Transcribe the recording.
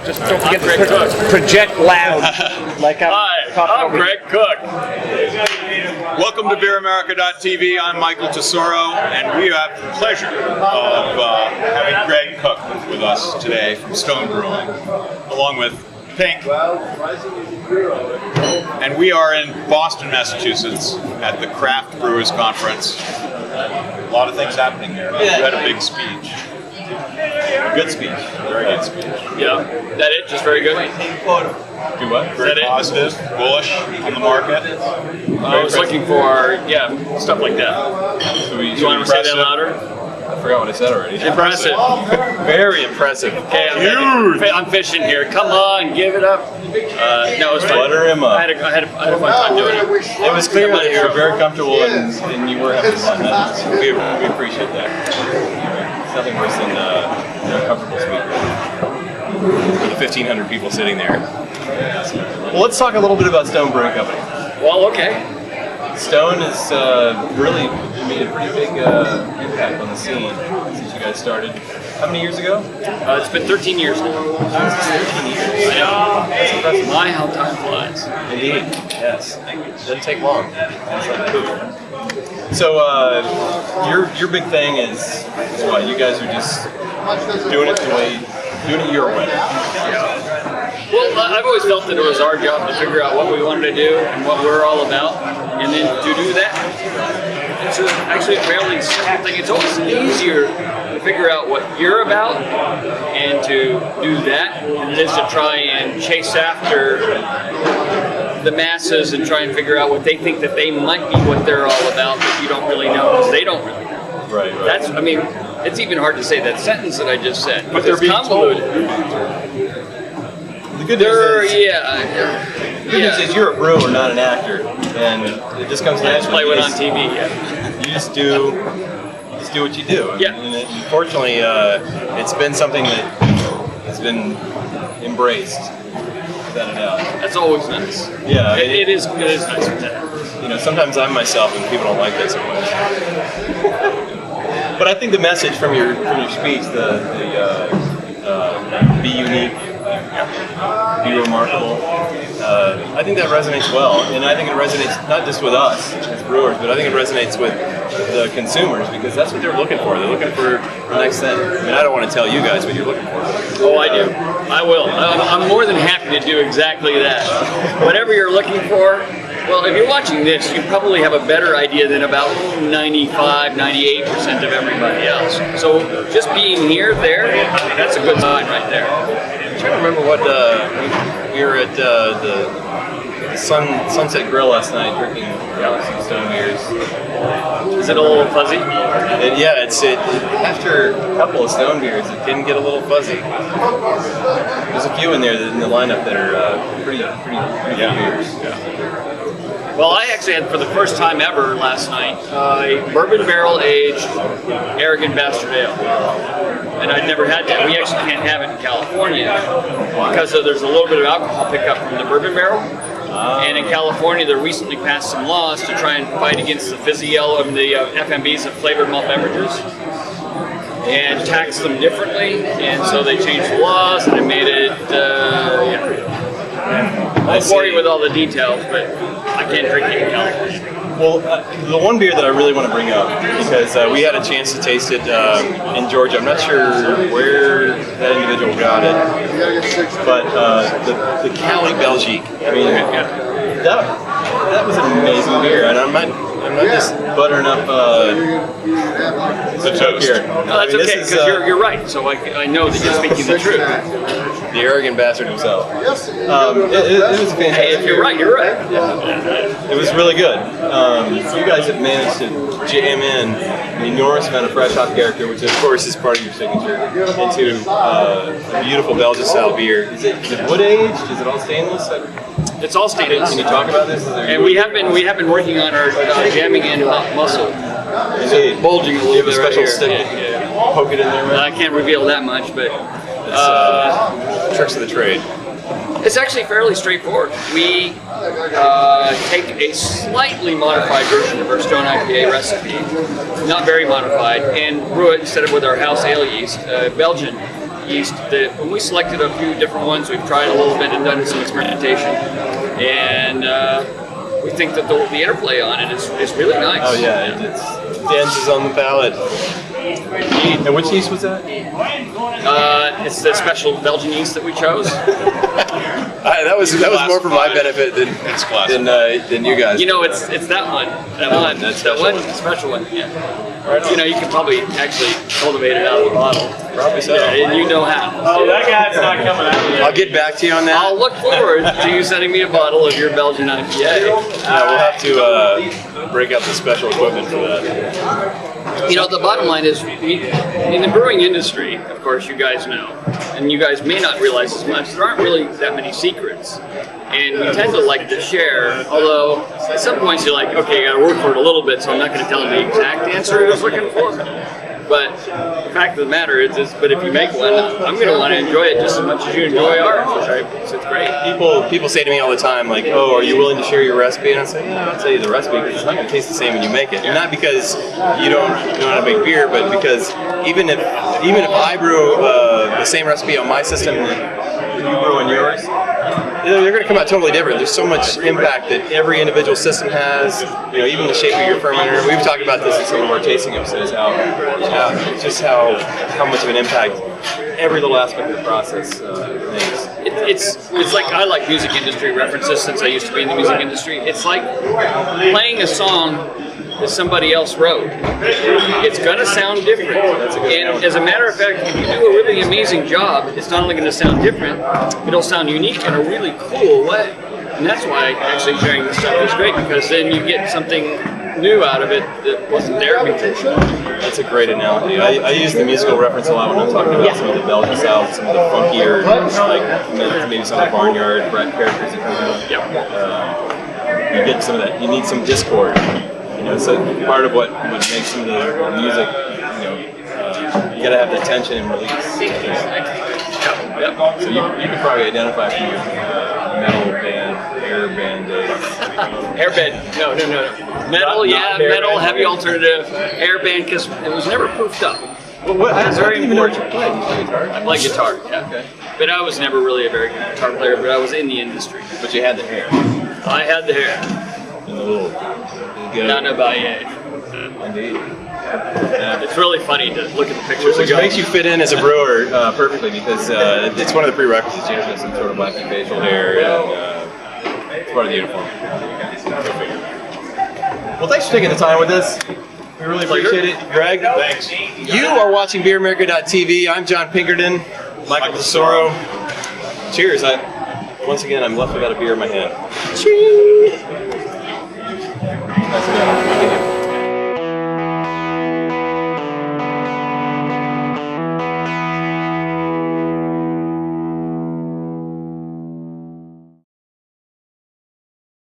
Just don't forget Greg to Koch. project loud. Like Hi, I'm Greg Koch. Welcome to BeerAmerica.tv. I'm Michael Tesoro, and we have the pleasure of having Greg Koch with us today from Stone Brewing, along with Pink. And we are in Boston, Massachusetts at the Craft Brewers Conference. A lot of things happening here. You had a big speech. Good speech. Very good speech. Yeah, that it? Just very good? Do what? Very positive, bullish on the market. I was looking for, stuff like that. So You want to say that louder? I forgot what I said already. Impressive. Very impressive. Okay, I'm fishing here. Come on, give it up. No, it was fun. Butter him up. I had a fun time doing it. It was clear that you were very comfortable and you were having fun. We appreciate that. It's nothing worse than an uncomfortable speaker. For the 1,500 people sitting there. Well, let's talk a little bit about Stone Brewing Company. Well, okay. Stone has really made a pretty big impact on the scene since you guys started. How many years ago? It's been 13 years now. 13 years. I know. That's impressive. My, how time flies. Indeed. Yes. Doesn't take long. It's like poop. So your big thing is what? You guys are just doing it your way. Well, I've always felt that it was our job to figure out what we wanted to do and what we're all about, and then to do that. It's actually a fairly simple thing. It's always easier to figure out what you're about and to do that than it is to try and chase after the masses and try and figure out what they think that they might be what they're all about that you don't really know because they don't really know. Right. That's, I mean, it's even hard to say that sentence that I just said. But they're it's being convoluted. The good news is, The good news is you're a brewer, not an actor, and it just comes naturally. That's why I went on TV. You just do what you do. Yeah. And unfortunately, it's been something that has been embraced, without a doubt. That's always nice. Yeah, I mean, it is nice with that. You know, sometimes I'm myself, and people don't like that so much. But I think the message from your speech, the be unique, be remarkable. I think that resonates well, and I think it resonates not just with us as brewers, but I think it resonates with the consumers because that's what they're looking for. They're looking for the next thing. I mean, I don't want to tell you guys what you're looking for. Oh, I do. I will. I'm more than happy to do exactly that. Whatever you're looking for. Well, if you're watching this, you probably have a better idea than about 95, 98% of everybody else. So just being there, that's a good sign right there. I'm trying to remember what we were at the Sunset Grill last night drinking some Stone beers. Is it a little fuzzy? After a couple of Stone beers, it can get a little fuzzy. There's a few in there in the lineup that are pretty good beers. Yeah. Well, I actually had for the first time ever last night a bourbon barrel aged Arrogant Bastard Ale, and I'd never had that. We actually can't have it in California because there's a little bit of alcohol pickup from the bourbon barrel. And in California, they recently passed some laws to try and fight against the fizzy yellow and the FMBs of flavored malt beverages and tax them differently. And so they changed the laws and they made it, I won't bore you with all the details, but I can't drink it in California. Well, the one beer that I really want to bring up, because we had a chance to taste it in Georgia. I'm not sure where that individual got it, but the Cali Belgique. I mean, that was an amazing beer, and I'm not just buttering up the toast here. No, that's okay, because you're right, so I know that you're speaking the truth. The arrogant bastard himself. It was fantastic. Hey, if you're right, you're right. It was really good. You guys have managed to jam in an enormous amount of fresh hop character, which of course is part of your signature, into a beautiful Belgian-style beer. Is it wood aged? Is it all stainless? It's all stainless. Can you talk about this? And we have been working on our jamming in hot muscle. Is it bulging a little you have a bit right special here. stick that you poke it in there with? I can't reveal that much, but tricks of the trade. it's actually fairly straightforward. We take a slightly modified version of our Stone IPA recipe, not very modified, and brew it instead of with our house ale yeast, Belgian yeast. When we selected a few different ones, we've tried a little bit and done some experimentation, and we think that the interplay on it is really nice. Oh yeah, it dances on the palate. And which yeast was that? It's the special Belgian yeast that we chose. That was more for my benefit than you guys. You know, it's that one. That's that one special one. Yeah. Right. You know, you can probably actually cultivate it out of the bottle. Probably so. Yeah, and you know how. Oh, that guy's not coming out yet. I'll get back to you on that. I'll look forward to you sending me a bottle of your Belgian IPA. Yeah, we'll have to break out the special equipment for that. You know, the bottom line is, in the brewing industry, of course, you guys know, and you guys may not realize as much, there aren't really that many secrets. And we tend to like to share, although at some points you're like, okay, you gotta work for it a little bit, so I'm not gonna tell him the exact answer I was looking for. But the fact of the matter is but if you make one, I'm gonna want to enjoy it just as much as you enjoy ours, which it's great. People say to me all the time, like, oh, are you willing to share your recipe? And I say, yeah, I'll tell you the recipe because it's not going to taste the same when you make it. And not because you don't know how to make beer, but because even if I brew the same recipe on my system that you brew on yours, they're going to come out totally different. There's so much impact that every individual system has. You know, even the shape of your fermenter. We've talked about this in some of our tasting episodes. How much of an impact every little aspect of the process makes. It's like, I like music industry references since I used to be in the music industry. It's like playing a song that somebody else wrote. It's going to sound different. And as a matter of fact, if you do a really amazing job, it's not only going to sound different, it'll sound unique in a really cool way. And that's why actually sharing this stuff is great, because then you get something new out of it that wasn't there before. That's a great analogy. I use the musical reference a lot when I'm talking about some of the Belgian styles, some of the funkier, like maybe some of the barnyard characters that come out. Yep. You get some of that. You need some discord. You know, so part of what makes some of the music, you know, you gotta have the tension and release. Yep. So you can probably identify from your metal band, hair band days. Airband, no. Metal, metal, heavy alternative, airband, because it was never proofed up. Well, It's very important. You play guitar. I play guitar, yeah. Okay. But I was never really a very good guitar player, but I was in the industry. But you had the hair. I had the hair. And the little. None about yet. Indeed. It's really funny to look at the pictures. Which makes you fit in as a brewer perfectly, because it's one of the prerequisites. You have some sort of wacky facial hair, and it's part of the uniform. Well, thanks for taking the time with us. We really appreciate it. Greg, thanks. You are watching BeerAmerica.tv. I'm John Pinkerton. Michael Tesoro. Cheers. Once again, I'm left without a beer in my hand. Cheers.